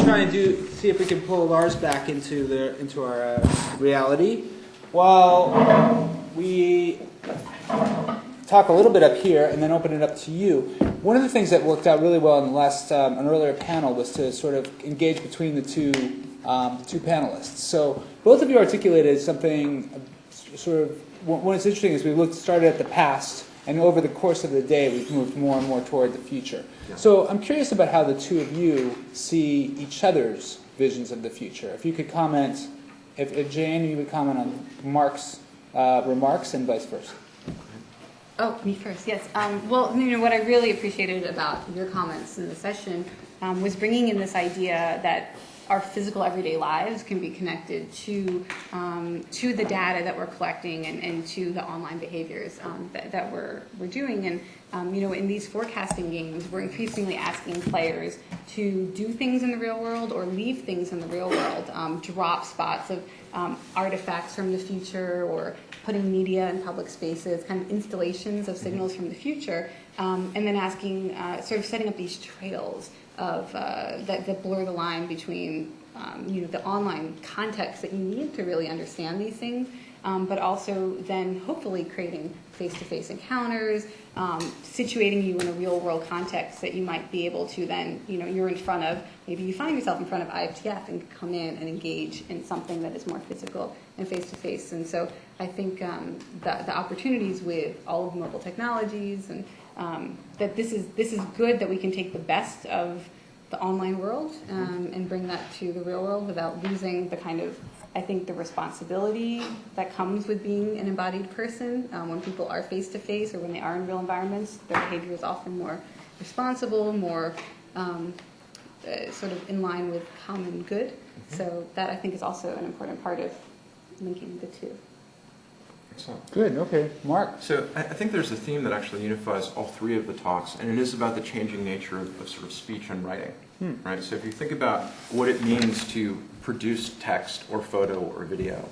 try and see if we can pull Lars back into our reality. While we talk a little bit up here and then open it up to you. One of the things that worked out really well in the last an earlier panel was to sort of engage between the two panelists. So both of you articulated something sort of. What's interesting is we started at the past, and over the course of the day, we've moved more and more toward the future. Yeah. So I'm curious about how the two of you see each other's visions of the future. If you could comment, if Jane, you would comment on Mark's remarks and vice versa. Oh, me first, yes. Well, what I really appreciated about your comments in the session was bringing in this idea that our physical everyday lives can be connected to the data that we're collecting and to the online behaviors that we're doing. And in these forecasting games, we're increasingly asking players to do things in the real world or leave things in the real world, drop spots of artifacts from the future or putting media in public spaces, kind of installations of signals from the future, and then asking, sort of setting up these trails of that blur the line between the online context that you need to really understand these things, but also then hopefully creating face-to-face encounters, situating you in a real-world context that you might be able to then, you're in front of, maybe you find yourself in front of IFTF and come in and engage in something that is more physical and face-to-face. And so I think the opportunities with all of mobile technologies and that this is good that we can take the best of the online world and bring that to the real world without losing the kind of, I think, the responsibility that comes with being an embodied person. When people are face-to-face or when they are in real environments, their behavior is often more responsible, more sort of in line with common good. Mm-hmm. So that, I think, is also an important part of linking the two. Excellent. Good, okay. Mark? So I think there's a theme that actually unifies all three of the talks, and it is about the changing nature of sort of speech and writing. Right? So if you think about what it means to produce text or photo or video,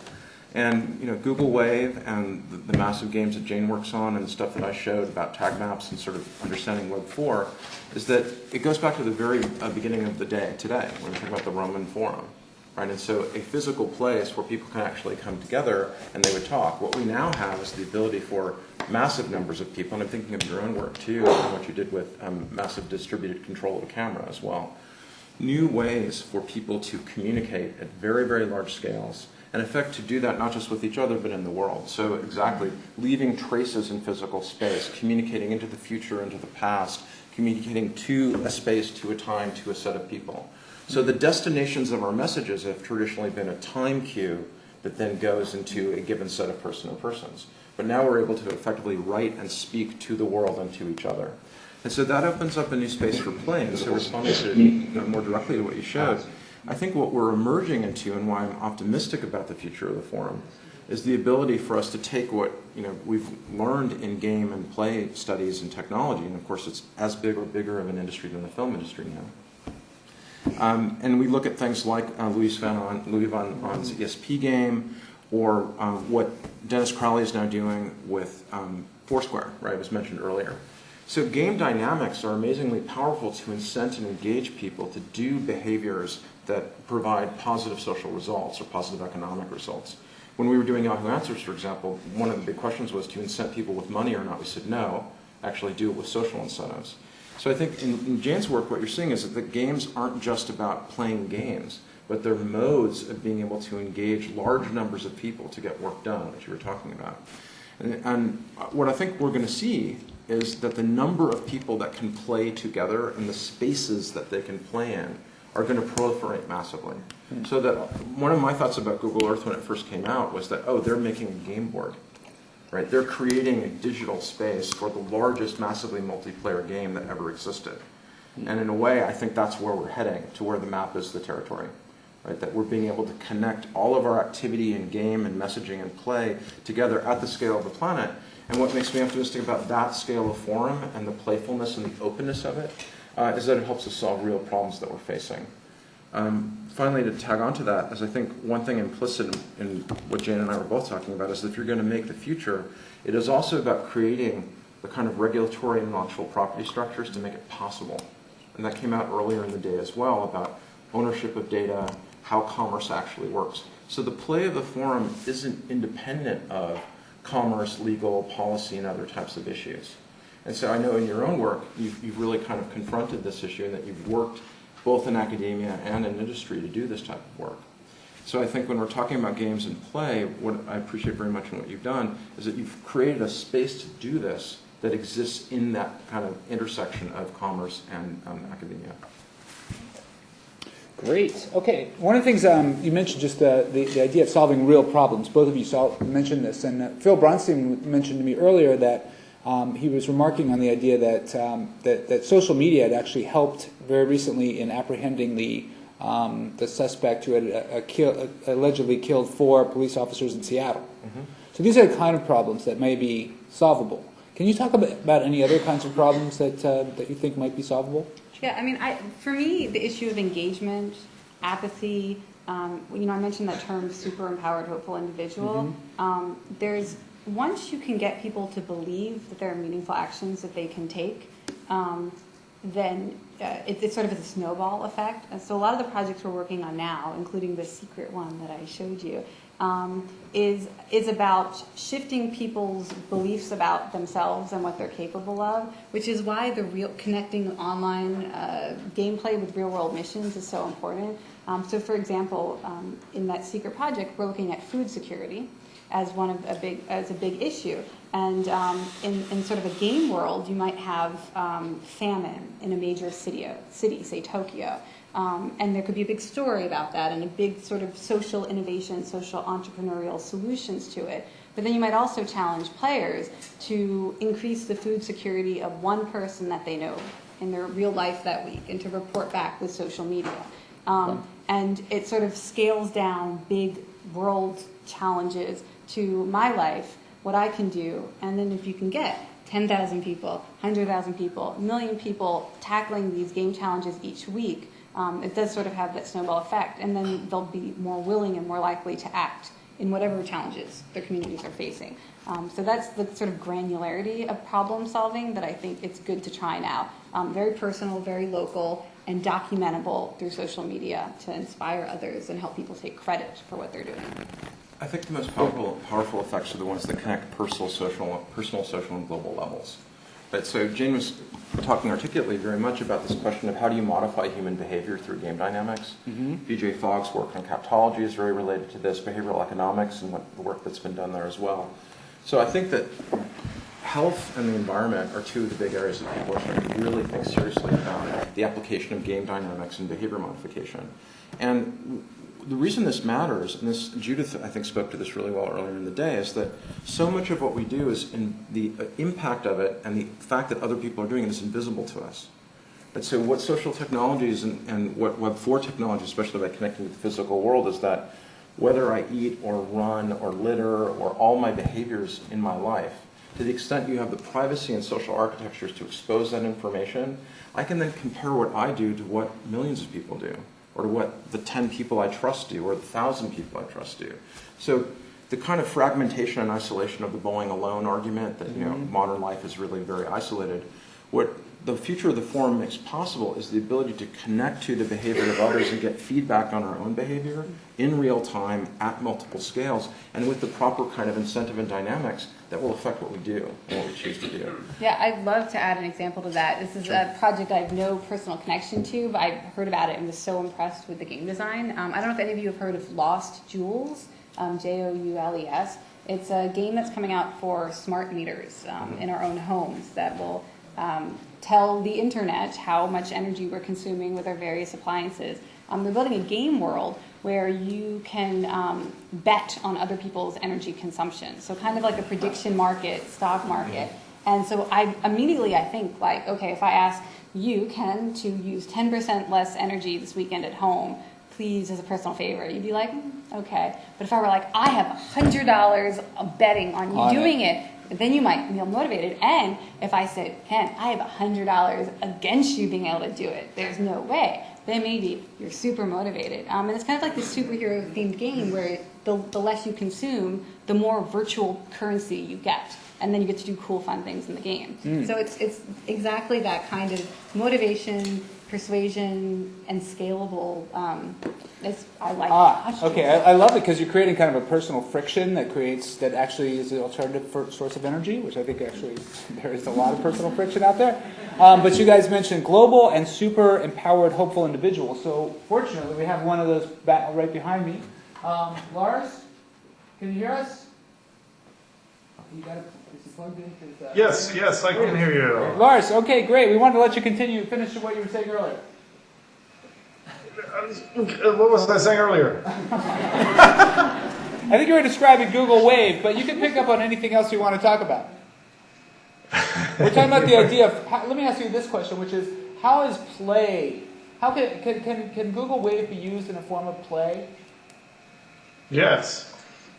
and Google Wave and the massive games that Jane works on and the stuff that I showed about tag maps and sort of understanding Web 4, is that it goes back to the very beginning of the day today when we talk about the Roman Forum. Right? And so a physical place where people can actually come together and they would talk. What we now have is the ability for massive numbers of people, and I'm thinking of your own work too, and what you did with massive distributed control of the camera as well. New ways for people to communicate at very, very large scales, and in fact to do that not just with each other but in the world. So exactly, leaving traces in physical space, communicating into the future, into the past, communicating to a space, to a time, to a set of people. So the destinations of our messages have traditionally been a time cue that then goes into a given set of person or persons. But now we're able to effectively write and speak to the world and to each other. And so that opens up a new space for play. And so responding to more directly to what you showed, I think what we're emerging into and why I'm optimistic about the future of the forum is the ability for us to take what we've learned in game and play studies and technology, and of course it's as big or bigger of an industry than the film industry now. And we look at things like Louis van On's ESP game, or what Dennis Crowley is now doing with Foursquare, right, was mentioned earlier. So game dynamics are amazingly powerful to incent and engage people to do behaviors that provide positive social results or positive economic results. When we were doing Yahoo Answers, for example, one of the big questions was to incent people with money or not. We said no, actually do it with social incentives. So I think in Jane's work, what you're seeing is that the games aren't just about playing games, but they're modes of being able to engage large numbers of people to get work done, which you were talking about. And what I think we're going to see is that the number of people that can play together and the spaces that they can play in are going to proliferate massively. So that one of my thoughts about Google Earth when it first came out was that, oh, they're making a game board. Right? They're creating a digital space for the largest massively multiplayer game that ever existed. And in a way, I think that's where we're heading, to where the map is the territory. Right? That we're being able to connect all of our activity and game and messaging and play together at the scale of the planet. And what makes me optimistic about that scale of forum and the playfulness and the openness of it is that it helps us solve real problems that we're facing. Finally, to tag onto that, is I think one thing implicit in what Jane and I were both talking about is that if you're going to make the future, it is also about creating the kind of regulatory and intellectual property structures to make it possible. And that came out earlier in the day as well about ownership of data, how commerce actually works. So the play of the forum isn't independent of commerce, legal, policy, and other types of issues. And so I know in your own work, you've really kind of confronted this issue and that you've worked both in academia and in industry to do this type of work. So I think when we're talking about games and play, what I appreciate very much in what you've done is that you've created a space to do this that exists in that kind of intersection of commerce and academia. Great. Okay. One of the things you mentioned, just the idea of solving real problems. Both of you mentioned this, and Phil Bronstein mentioned to me earlier that he was remarking on the idea that that social media had actually helped very recently in apprehending the suspect who had allegedly killed 4 police officers in Seattle. Mm-hmm. So these are the kind of problems that may be solvable. Can you talk about any other kinds of problems that you think might be solvable? Yeah, I mean, for me, the issue of engagement, apathy, I mentioned that term super empowered, hopeful individual. Mm-hmm. Once you can get people to believe that there are meaningful actions that they can take, then it's sort of a snowball effect. And so a lot of the projects we're working on now, including the secret one that I showed you, is about shifting people's beliefs about themselves and what they're capable of, which is why connecting online gameplay with real-world missions is so important. So, for example, in that secret project, we're looking at food security as a big issue. And in sort of a game world, you might have famine in a major city, say Tokyo. And there could be a big story about that and a big sort of social innovation, social entrepreneurial solutions to it. But then you might also challenge players to increase the food security of one person that they know in their real life that week and to report back with social media. And it sort of scales down big world challenges to my life, what I can do, and then if you can get 10,000 people, 100,000 people, 1 million people tackling these game challenges each week, it does sort of have that snowball effect, and then they'll be more willing and more likely to act in whatever challenges their communities are facing. So that's the sort of granularity of problem solving that I think it's good to try now. Very personal, very local, and documentable through social media to inspire others and help people take credit for what they're doing. I think the most powerful effects are the ones that connect personal, social, and global levels. But so Jane was talking articulately very much about this question of how do you modify human behavior through game dynamics. Mm-hmm. BJ Fogg's work on captology is very related to this, behavioral economics, and the work that's been done there as well. So I think that health and the environment are two of the big areas that people are starting to really think seriously about the application of game dynamics and behavior modification. And the reason this matters, and this Judith I think spoke to this really well earlier in the day, is that so much of what we do is in the impact of it and the fact that other people are doing it is invisible to us. And so what social technologies and what Web 4 technology, especially by connecting with the physical world, is that whether I eat or run or litter or all my behaviors in my life, to the extent you have the privacy and social architectures to expose that information, I can then compare what I do to what millions of people do, or to what the 10 people I trust do, or the 1,000 people I trust do. So the kind of fragmentation and isolation of the going alone argument that modern life is really very isolated, what the future of the forum makes possible is the ability to connect to the behavior of others and get feedback on our own behavior in real time at multiple scales and with the proper kind of incentive and dynamics that will affect what we do and what we choose to do. Yeah, I'd love to add an example to that. This is a project I have no personal connection to, but I've heard about it and was so impressed with the game design. I don't know if any of you have heard of Lost Joules, Joules. It's a game that's coming out for smart meters in our own homes that will tell the internet how much energy we're consuming with our various appliances. They're building a game world where you can bet on other people's energy consumption. So kind of like a prediction market, stock market. And so I think like, okay, if I ask you, Ken, to use 10% less energy this weekend at home, please, as a personal favor, you'd be like, okay. But if I were like, I have $100 of betting on you doing it, then you might feel motivated. And if I said, Ken, I have $100 against you being able to do it, there's no way, then maybe you're super motivated. And it's kind of like this superhero-themed game where the less you consume, the more virtual currency you get. And then you get to do cool, fun things in the game. So it's exactly that kind of motivation, persuasion and scalable. I like Okay, I love it because you're creating kind of a personal friction that actually is the alternative source of energy, which I think actually there is a lot of personal friction out there. But you guys mentioned global and super empowered, hopeful individuals. So fortunately, we have one of those right behind me. Lars, can you hear us? You got it. Is it plugged in? Yes, I can hear you. Lars, okay, great. We wanted to let you finish what you were saying earlier. What was I saying earlier? I think you were describing Google Wave, but you can pick up on anything else you want to talk about. We're talking about the idea of, let me ask you this question, which is, how is play, how can Google Wave be used in a form of play? Yes.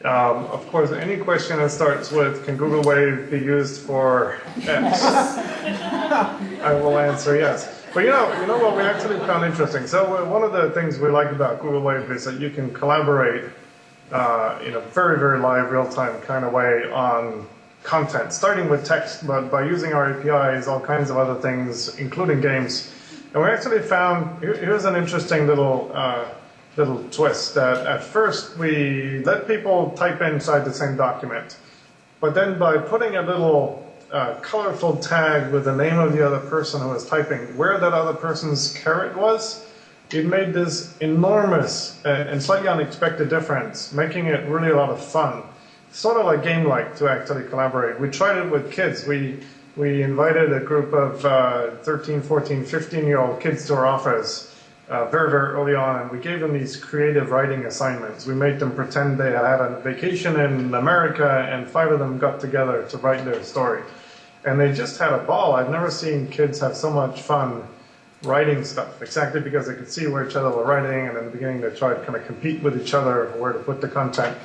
Of course, any question that starts with, can Google Wave be used for X? I will answer yes. But you know what we actually found interesting? So one of the things we like about Google Wave is that you can collaborate in a very, very live, real-time kind of way on content, starting with text, but by using our APIs, all kinds of other things, including games. And we actually found, here's an interesting little twist, that at first we let people type inside the same document, but then by putting a little colorful tag with the name of the other person who was typing, where that other person's caret was, it made this enormous and slightly unexpected difference, making it really a lot of fun. Sort of like game-like to actually collaborate. We tried it with kids. We invited a group of 13, 14, 15-year-old kids to our office very, very early on, and we gave them these creative writing assignments. We made them pretend they had a vacation in America, and 5 of them got together to write their story. And they just had a ball. I've never seen kids have so much fun writing stuff, exactly because they could see where each other were writing, and in the beginning they tried to kind of compete with each other where to put the content.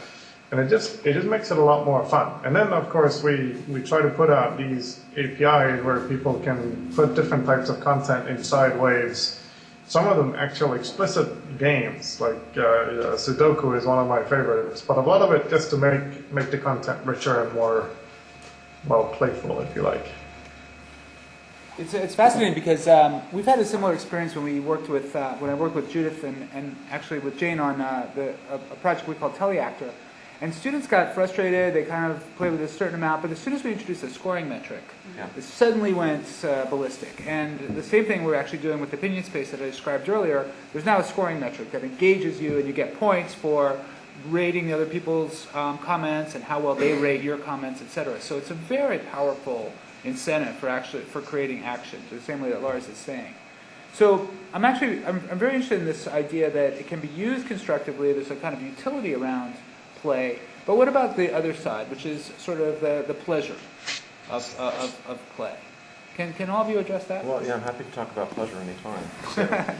And it just makes it a lot more fun. And then, of course, we try to put out these APIs where people can put different types of content inside waves. Some of them actual explicit games, like Sudoku is one of my favorites, but a lot of it just to make the content richer and more, well, playful, if you like. It's fascinating because we've had a similar experience when we worked with when I worked with Judith and actually with Jane on a project we called Teleactor. And students got frustrated, they kind of played with a certain amount, but as soon as we introduced a scoring metric, it suddenly went ballistic. And the same thing we're actually doing with Opinion Space that I described earlier. There's now a scoring metric that engages you, and you get points for rating the other people's comments and how well they rate your comments, etc. So it's a very powerful incentive for creating action, the same way that Lars is saying. So I'm very interested in this idea that it can be used constructively. There's a kind of utility around play, but what about the other side, which is sort of the pleasure of play? Can all of you address that? Well, yeah, I'm happy to talk about pleasure anytime.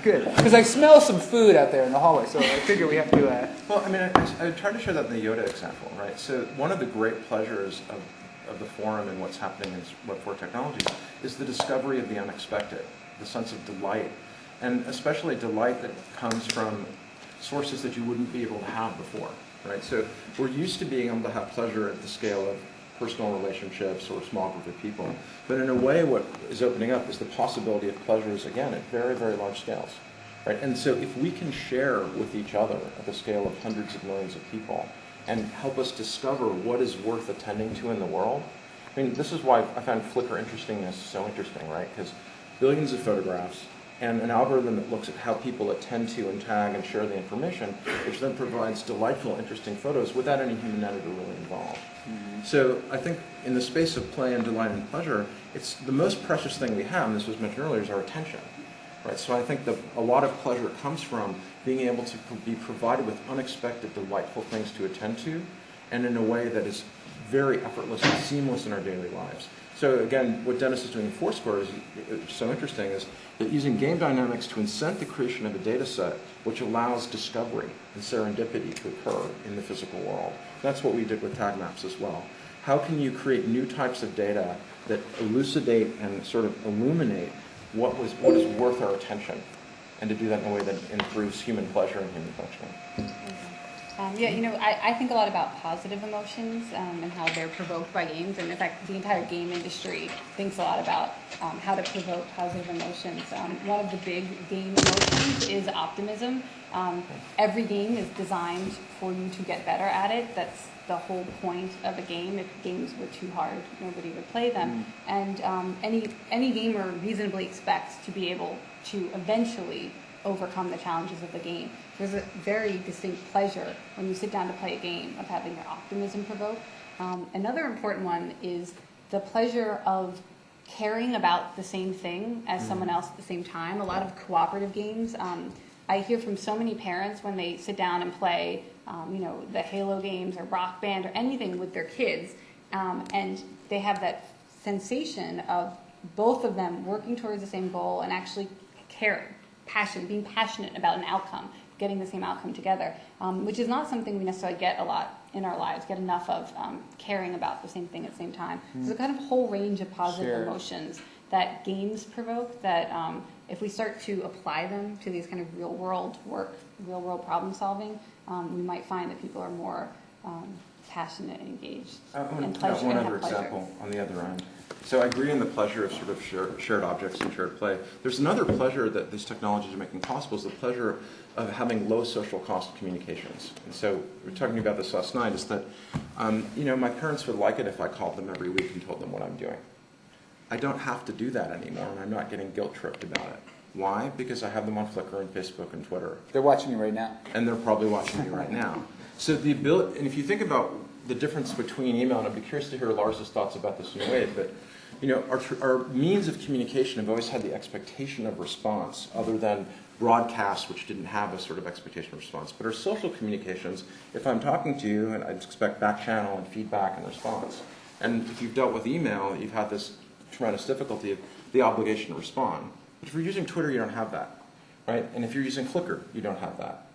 Good, because I smell some food out there in the hallway, so I figure we have to... Well, I mean, I tried to share that in the Yoda example, right? So one of the great pleasures of the forum and what's happening in Web4 technologies is the discovery of the unexpected, the sense of delight, and especially delight that comes from sources that you wouldn't be able to have before. Right? So we're used to being able to have pleasure at the scale of personal relationships or a small group of people. But in a way, what is opening up is the possibility of pleasures, again, at very, very large scales. Right? And so if we can share with each other at the scale of hundreds of millions of people and help us discover what is worth attending to in the world, I mean, this is why I found Flickr interestingness so interesting, right? Because billions of photographs, and an algorithm that looks at how people attend to and tag and share the information, which then provides delightful, interesting photos without any human editor really involved. Mm-hmm. So I think in the space of play and delight and pleasure, it's the most precious thing we have, and this was mentioned earlier, is our attention. Right? So I think that a lot of pleasure comes from being able to be provided with unexpected, delightful things to attend to, and in a way that is very effortless and seamless in our daily lives. So again, what Dennis is doing in Foursquare is so interesting is that using game dynamics to incent the creation of a data set which allows discovery and serendipity to occur in the physical world. That's what we did with tag maps as well. How can you create new types of data that elucidate and sort of illuminate what is worth our attention, and to do that in a way that improves human pleasure and human functioning? Yeah, you know, I think a lot about positive emotions and how they're provoked by games. And in fact, the entire game industry thinks a lot about how to provoke positive emotions. One of the big game emotions is optimism. Every game is designed for you to get better at it. That's the whole point of a game. If games were too hard, nobody would play them. And any gamer reasonably expects to be able to eventually overcome the challenges of the game. There's a very distinct pleasure when you sit down to play a game of having your optimism provoked. Another important one is the pleasure of caring about the same thing as someone else at the same time. A lot of cooperative games. I hear from so many parents when they sit down and play, you know, the Halo games or Rock Band or anything with their kids, and they have that sensation of both of them working towards the same goal and actually being passionate about an outcome, getting the same outcome together, which is not something we necessarily get a lot in our lives, get enough of caring about the same thing at the same time. There's a kind of whole range of positive emotions that games provoke that if we start to apply them to these kind of real world work, real world problem solving, we might find that people are more passionate and engaged. I want and to point out pleasure one and other have pleasure. example on the other end. So I agree in the pleasure of sort of shared objects and shared play. There's another pleasure that these technologies are making possible, is the pleasure of having low social cost communications. And so we were talking about this last night, is that, you know, my parents would like it if I called them every week and told them what I'm doing. I don't have to do that anymore, and I'm not getting guilt-tripped about it. Why? Because I have them on Flickr and Facebook and Twitter. They're watching you right now. And they're probably watching me right now. So the ability, and if you think about the difference between email, and I'd be curious to hear Lars's thoughts about this in a way, but you know, our means of communication have always had the expectation of response, other than broadcast, which didn't have a sort of expectation of response. But our social communications, if I'm talking to you, and I'd expect back channel and feedback and response. And if you've dealt with email, you've had this tremendous difficulty of the obligation to respond. But if you're using Twitter, you don't have that, right? And if you're using Flickr, you don't have that.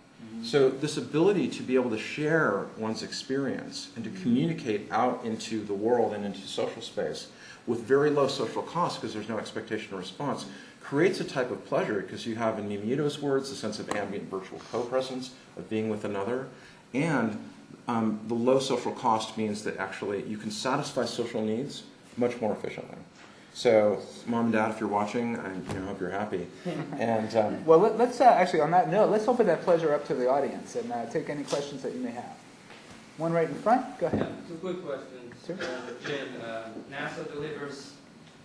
So this ability to be able to share one's experience and to communicate out into the world and into social space with very low social cost, because there's no expectation of response, creates a type of pleasure, because you have, in Miyamoto's words, the sense of ambient virtual co-presence, of being with another. And the low social cost means that actually you can satisfy social needs much more efficiently. So, Mom and Dad, if you're watching, I hope you're happy. And Well, let's actually, on that note, let's open that pleasure up to the audience and take any questions that you may have. One right in front. Go ahead. Two quick questions. Sure. Jim, NASA delivers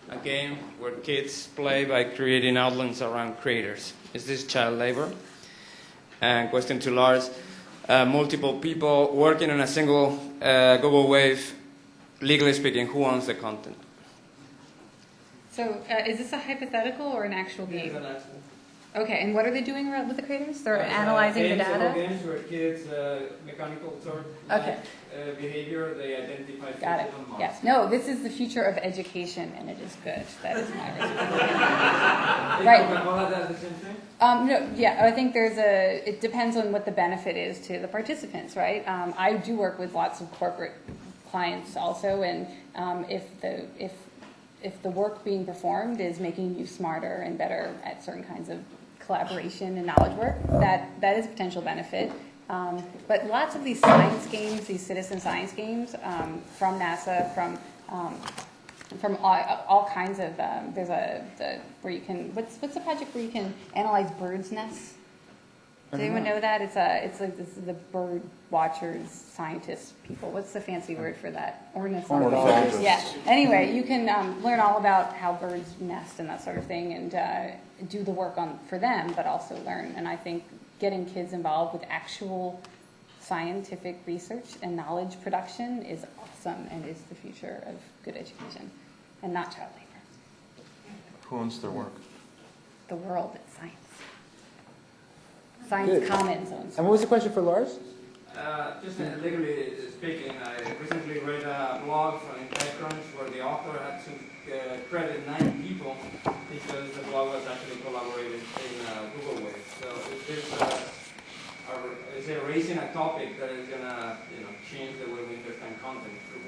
a game where kids play by creating outlines around craters. Is this child labor? And question to Lars, multiple people working on a single Google Wave, legally speaking, who owns the content? So is this a hypothetical or an actual game? It's an actual. Okay, and what are they doing with the craters? They're analyzing the data? Games where kids, mechanical sort Okay. behavior, they identify Got it. features on Mars. Yes. No, this is the future of education, and it is good. That is my response. Is Right. Coca-Cola does the same thing? No, yeah, I think it depends on what the benefit is to the participants, right? I do work with lots of corporate clients also, and if the work being performed is making you smarter and better at certain kinds of collaboration and knowledge work, that is a potential benefit. But lots of these science games, these citizen science games, from NASA, from all kinds of, there's where you can, what's the project where you can analyze birds' nests? Does anyone know that? It's like this is the bird watchers, scientists, people. What's the fancy word for that? Ornithologists. Yeah. Anyway, you can learn all about how birds nest and that sort of thing, and do the work for them, but also learn. And I think getting kids involved with actual scientific research and knowledge production is awesome, and is the future of good education, and not child labor. who owns their work? The world is science. Science Good. Commons owns. And what was the question for Lars? Just legally speaking, I recently read a blog from TechCrunch where the author had to credit 9 people because the blog was actually collaborated in Google Wave. So is it raising a topic that is gonna change the way we understand content through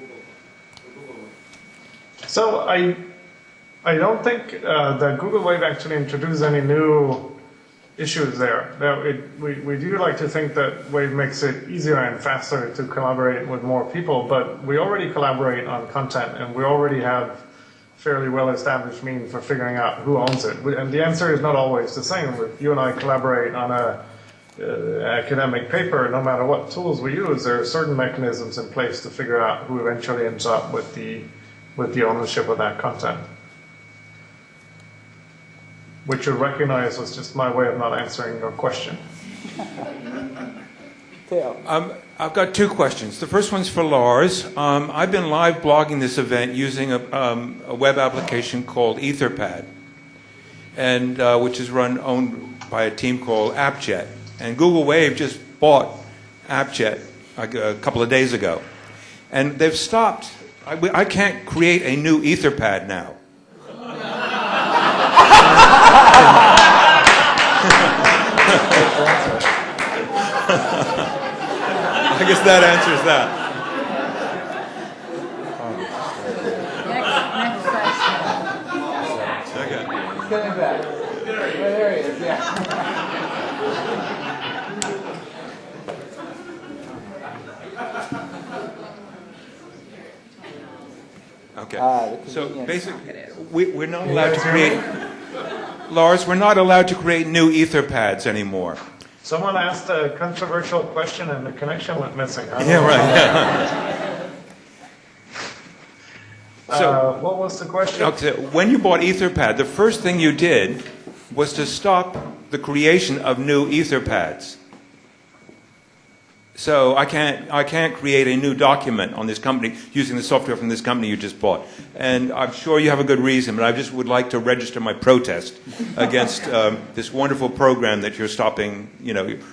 Google Wave? So I don't think that Google Wave actually introduced any new issues there. Now, we do like to think that Wave makes it easier and faster to collaborate with more people, but we already collaborate on content, and we already have fairly well-established means for figuring out who owns it. And the answer is not always the same. If you and I collaborate on a academic paper, no matter what tools we use, there are certain mechanisms in place to figure out who eventually ends up with the ownership of that content. Which you recognize was just my way of not answering your question. I've got two questions. The first one's for Lars. I've been live blogging this event using a web application called Etherpad, and which is owned by a team called AppJet. And Google Wave just bought AppJet a couple of days ago, and they've stopped. I can't create a new Etherpad now. I guess that answers that. Next question. Okay. He's coming back. Well, there he is, yeah. Okay. So basically, we're not allowed to create. Lars, we're not allowed to create new Etherpads anymore. Someone asked a controversial question and the connection went missing. Yeah, right. So, what was the question? okay, when you bought Etherpad, the first thing you did was to stop the creation of new Etherpads. So I can't create a new document on this company using the software from this company you just bought. And I'm sure you have a good reason, but I just would like to register my protest against this wonderful program that you're stopping,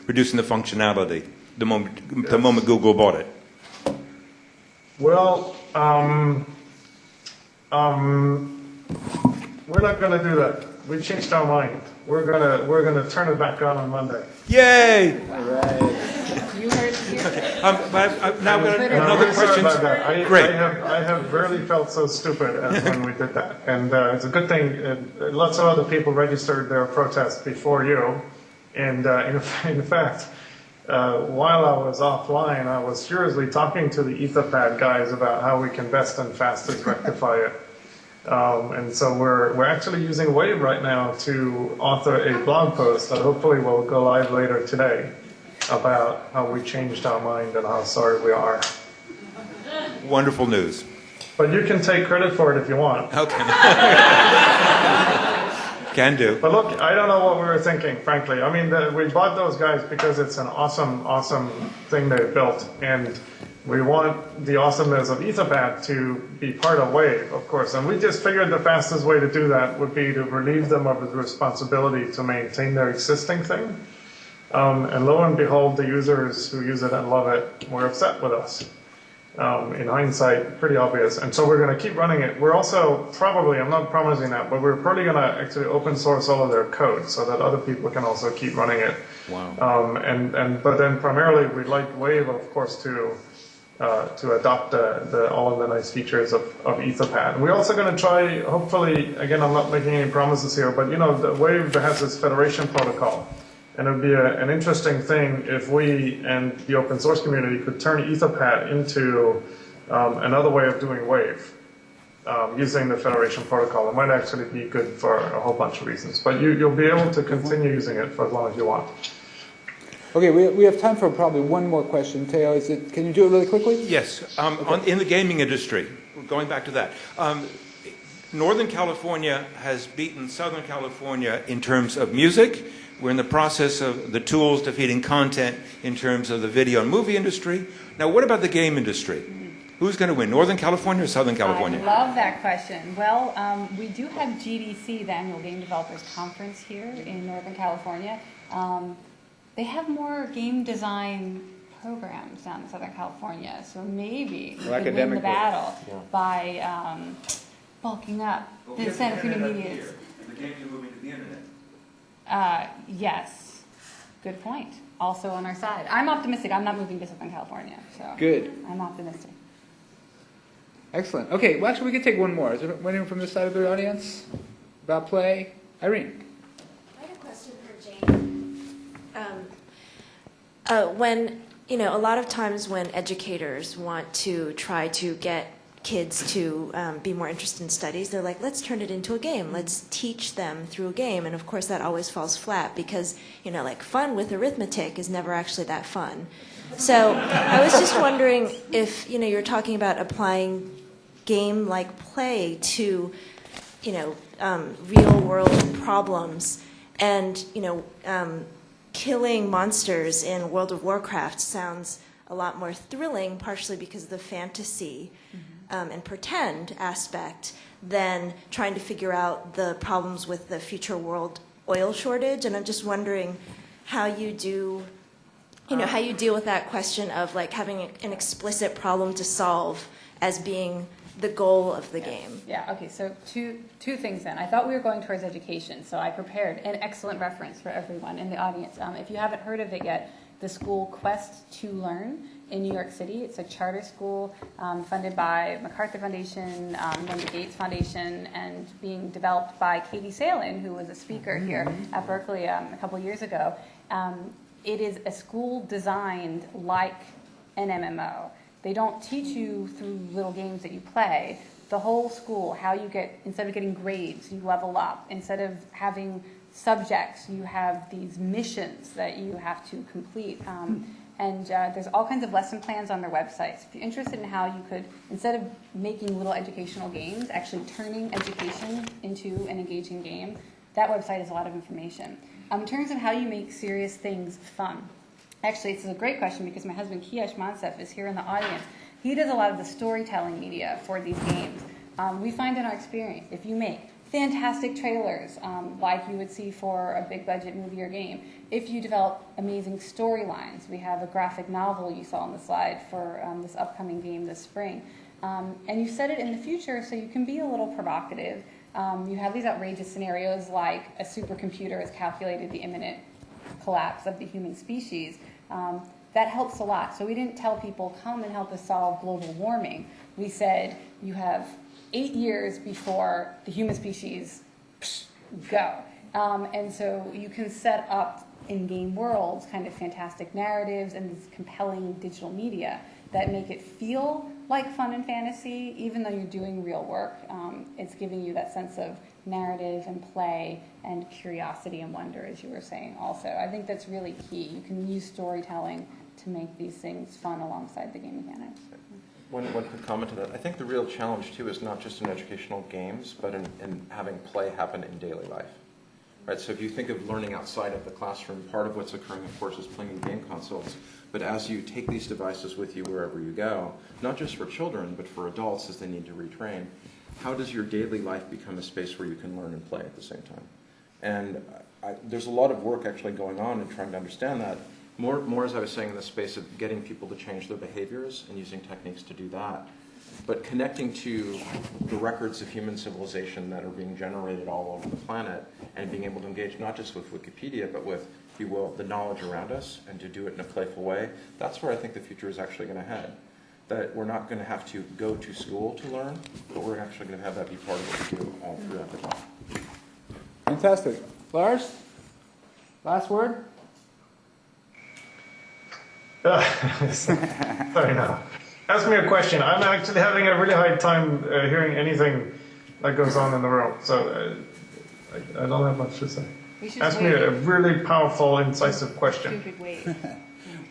reducing the functionality the moment Google bought it. Well, we're not going to do that. We changed our mind. We're gonna turn it back on Monday. Yay! All right. You heard it here. But I've now got another Sorry question. about that. Great. I have rarely felt so stupid as when we did that, and it's a good thing. Lots of other people registered their protest before you, and in fact, while I was offline, I was furiously talking to the Etherpad guys about how we can best and fastest rectify it. And so we're actually using Wave right now to author a blog post that hopefully will go live later today about how we changed our mind and how sorry we are. Wonderful news. But you can take credit for it if you want. Okay. Can do. But look, I don't know what we were thinking, frankly. I mean, we bought those guys because it's an awesome thing they built, and we want the awesomeness of Etherpad to be part of Wave, of course. And we just figured the fastest way to do that would be to relieve them of the responsibility to maintain their existing thing. And lo and behold, the users who use it and love it were upset with us. In hindsight, pretty obvious. And so we're going to keep running it. We're also probably, I'm not promising that, but we're probably going to actually open source all of their code so that other people can also keep running it. Wow. But then primarily we'd like Wave, of course, to adopt all of the nice features of Etherpad. And we're also going to try, hopefully, again, I'm not making any promises here, but the Wave has this federation protocol. And it would be an interesting thing if we and the open source community could turn Etherpad into another way of doing Wave using the federation protocol. It might actually be good for a whole bunch of reasons. But you'll be able to continue using it for as long as you want. Okay, we have time for probably one more question. Teo, can you do it really quickly? Yes. In the gaming industry, going back to that, Northern California has beaten Southern California in terms of music. We're in the process of the tools defeating content in terms of the video and movie industry. Now, what about the game industry? Who's going to win, Northern California or Southern California? I love that question. Well, we do have GDC, the Annual Game Developers Conference here in Northern California. They have more game design programs down in Southern California, so maybe we could win the battle by bulking up the Center for New Medias. The games are moving to the internet. Yes, good point. Also on our side. I'm optimistic. I'm not moving to Southern California, so Good. I'm optimistic. Excellent. Okay, well, actually, we can take one more. Is there anyone from this side of the audience about play? Irene. I had a question for Jane. When, a lot of times when educators want to try to get kids to be more interested in studies, they're like, let's turn it into a game. Let's teach them through a game. And of course that always falls flat because, like fun with arithmetic is never actually that fun. So I was just wondering if, you're talking about applying game-like play to, real-world problems and, killing monsters in World of Warcraft sounds a lot more thrilling, partially because of the fantasy and pretend aspect, than trying to figure out the problems with the future world oil shortage. And I'm just wondering how you do, how you deal with that question of like having an explicit problem to solve as being the goal of the game. Yeah, okay, so two things then. I thought we were going towards education, so I prepared an excellent reference for everyone in the audience. If you haven't heard of it yet, the school Quest to Learn in New York City. It's a charter school funded by MacArthur Foundation, Melinda Gates Foundation, and being developed by Katie Salen, who was a speaker here at Berkeley a couple years ago. It is a school designed like an MMO. They don't teach you through little games that you play. The whole school, how you get, instead of getting grades, you level up. Instead of having subjects, you have these missions that you have to complete. And there's all kinds of lesson plans on their websites. If you're interested in how you could, instead of making little educational games, actually turning education into an engaging game, that website has a lot of information. In terms of how you make serious things fun, actually, this is a great question because my husband, Kiyesh Mansef, is here in the audience. He does a lot of the storytelling media for these games. We find in our experience, if you make fantastic trailers like you would see for a big budget movie or game, if you develop amazing storylines, we have a graphic novel you saw on the slide for this upcoming game this spring, and you set it in the future so you can be a little provocative. You have these outrageous scenarios like a supercomputer has calculated the imminent collapse of the human species. That helps a lot. So we didn't tell people, come and help us solve global warming. We said, you have 8 years before the human species go. And so you can set up in-game worlds kind of fantastic narratives and these compelling digital media that make it feel like fun and fantasy, even though you're doing real work. It's giving you that sense of narrative and play and curiosity and wonder, as you were saying also. I think that's really key. You can use storytelling to make these things fun alongside the game mechanics. One quick comment to that. I think the real challenge, too, is not just in educational games, but in having play happen in daily life. Right? So if you think of learning outside of the classroom, part of what's occurring, of course, is playing game consoles. But as you take these devices with you wherever you go, not just for children, but for adults as they need to retrain, how does your daily life become a space where you can learn and play at the same time? And there's a lot of work actually going on in trying to understand that. More, as I was saying, in the space of getting people to change their behaviors and using techniques to do that. But connecting to the records of human civilization that are being generated all over the planet and being able to engage not just with Wikipedia, but with, if you will, the knowledge around us and to do it in a playful way, that's where I think the future is actually going to head. That we're not going to have to go to school to learn, but we're actually going to have that be part of what we do all throughout the talk. Fantastic. Lars, last word? Sorry, no. Ask me a question. I'm actually having a really hard time hearing anything that goes on in the world, so I don't have much to say. Ask me a really powerful, incisive question. Stupid wait.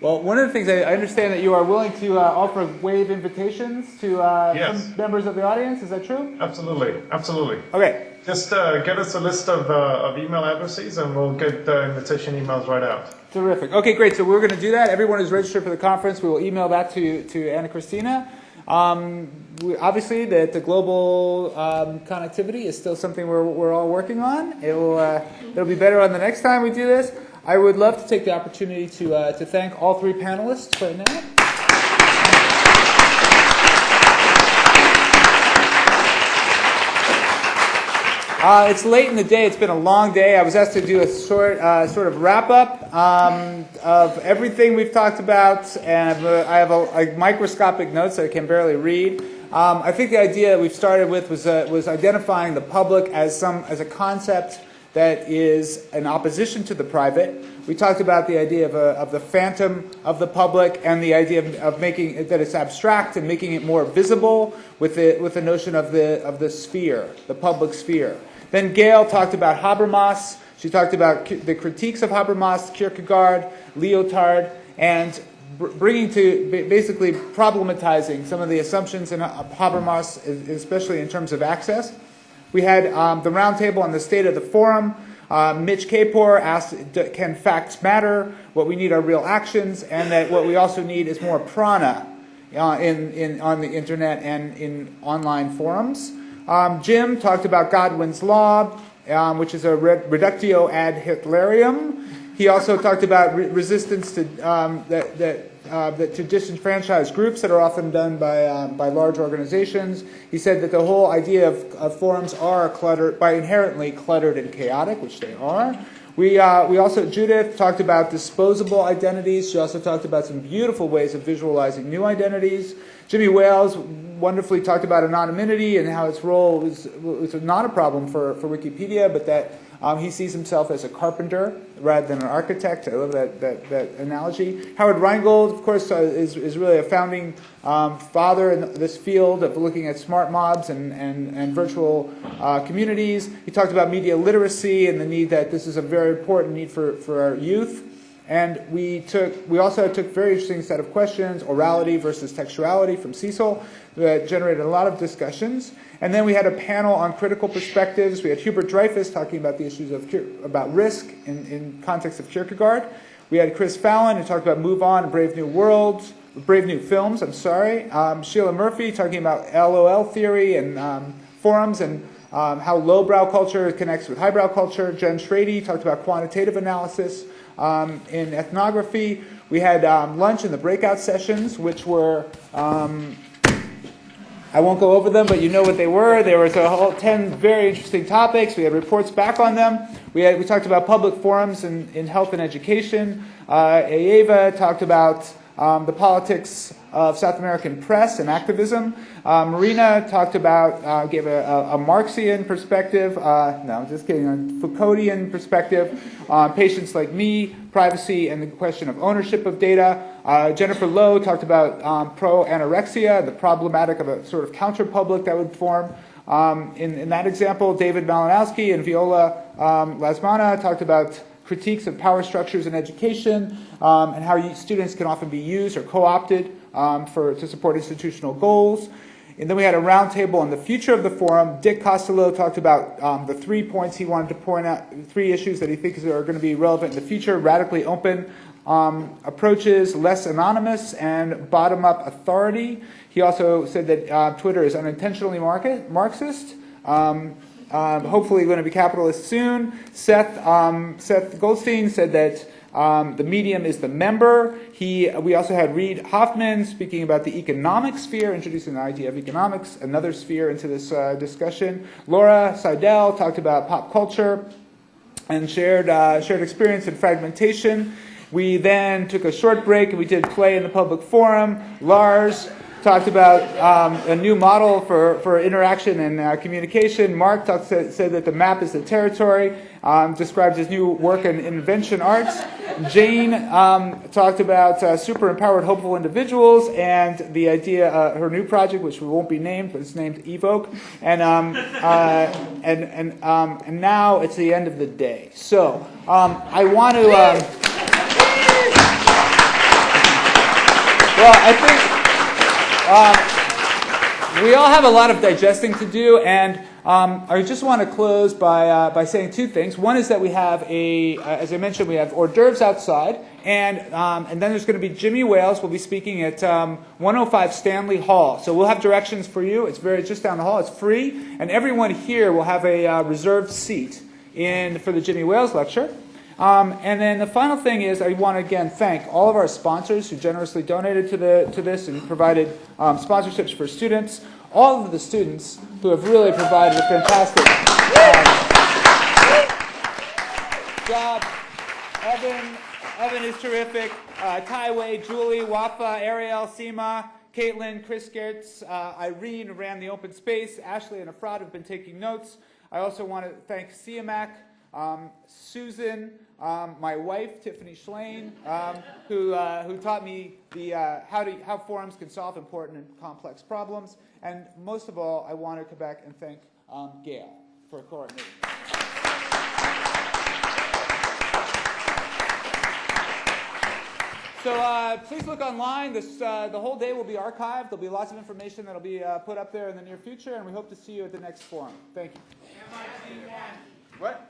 Well, one of the things, I understand that you are willing to offer wave invitations to Yes. some members of the audience. Is that true? Absolutely, absolutely. Okay. Just get us a list of email addresses and we'll get invitation emails right out. Terrific. Okay, great. So we're going to do that. Everyone is registered for the conference. We will email that to Anna Christina. Obviously, the global connectivity is still something we're all working on. It'll be better on the next time we do this. I would love to take the opportunity to thank all three panelists right now. It's late in the day. It's been a long day. I was asked to do a short sort of wrap-up of everything we've talked about, and I have a microscopic notes that I can barely read. I think the idea that we've started with was identifying the public as a concept that is in opposition to the private. We talked about the idea of the phantom of the public and the idea of making that it's abstract and making it more visible with the notion of the sphere, the public sphere. Then Gail talked about Habermas. She talked about the critiques of Habermas, Kierkegaard, Lyotard, and bringing to basically problematizing some of the assumptions in Habermas, especially in terms of access. We had the roundtable on the state of the forum. Mitch Kapor asked, can facts matter? What we need are real actions, and that what we also need is more prana on the internet and in online forums. Jim talked about Godwin's Law, which is a reductio ad Hitlerium. He also talked about resistance to to disenfranchised groups that are often done by large organizations. He said that the whole idea of forums are inherently cluttered and chaotic, which they are. We also, Judith talked about disposable identities. She also talked about some beautiful ways of visualizing new identities. Jimmy Wales wonderfully talked about anonymity and how its role was not a problem for Wikipedia, but that he sees himself as a carpenter rather than an architect. I love that analogy. Howard Rheingold, of course, is really a founding father in this field of looking at smart mobs and virtual communities. He talked about media literacy and the need that this is a very important need for our youth. And we also took a very interesting set of questions, orality versus textuality from Cecil, that generated a lot of discussions. And then we had a panel on critical perspectives. We had Hubert Dreyfus talking about the issues about risk in context of Kierkegaard. We had Chris Fallon who talked about Move On and Brave New Films, Sheila Murphy talking about LOL theory and forums and how lowbrow culture connects with highbrow culture. Jen Schrady talked about quantitative analysis in ethnography. We had lunch in the breakout sessions, which were, I won't go over them, but you know what they were. There was a whole 10 very interesting topics. We had reports back on them. We talked about public forums in health and education. Eva talked about the politics of South American press and activism. Marina talked about, gave a Marxian perspective, no, I'm just kidding, a Foucauldian perspective on patients like me, privacy, and the question of ownership of data. Jennifer Lowe talked about pro-anorexia, the problematic of a sort of counter-public that would form. In that example, David Malinowski and Viola Lasmana talked about critiques of power structures in education and how students can often be used or co-opted to support institutional goals. And then we had a roundtable on the future of the forum. Dick Costello talked about the 3 points he wanted to point out, 3 issues that he thinks are going to be relevant in the future: radically open approaches, less anonymous, and bottom-up authority. He also said that Twitter is unintentionally Marxist. Hopefully going to be capitalist soon. Seth Goldstein said that the medium is the member. We also had Reid Hoffman speaking about the economic sphere, introducing the idea of economics, another sphere into this discussion. Laura Seidel talked about pop culture and shared experience in fragmentation. We then took a short break and we did play in the public forum. Lars talked about a new model for interaction and communication. Mark said that the map is the territory, described his new work in invention arts. Jane talked about super empowered hopeful individuals and the idea, her new project, which we won't be named, but it's named Evoke. And now it's the end of the day. So I want to... well, I think... we all have a lot of digesting to do, and I just want to close by saying 2 things. One is that we have as I mentioned, we have hors d'oeuvres outside, and then there's going to be Jimmy Wales will be speaking at 105 Stanley Hall. So we'll have directions for you. It's just down the hall. It's free, and everyone here will have a reserved seat for the Jimmy Wales lecture. And then the final thing is I want to again thank all of our sponsors who generously donated to this and provided sponsorships for students. All of the students who have really provided a fantastic job. Evan is terrific. Taiwei, Julie, Wafa, Ariel, Seema, Caitlin, Chris Gertz, Irene ran the open space. Ashley and Afrod have been taking notes. I also want to thank CIMAC. Susan, my wife, Tiffany Schlane, who taught me how forums can solve important and complex problems. And most of all, I want to come back and thank Gail for coordinating. So please look online. The whole day will be archived. There'll be lots of information that'll be put up there in the near future, and we hope to see you at the next forum. Thank you. What?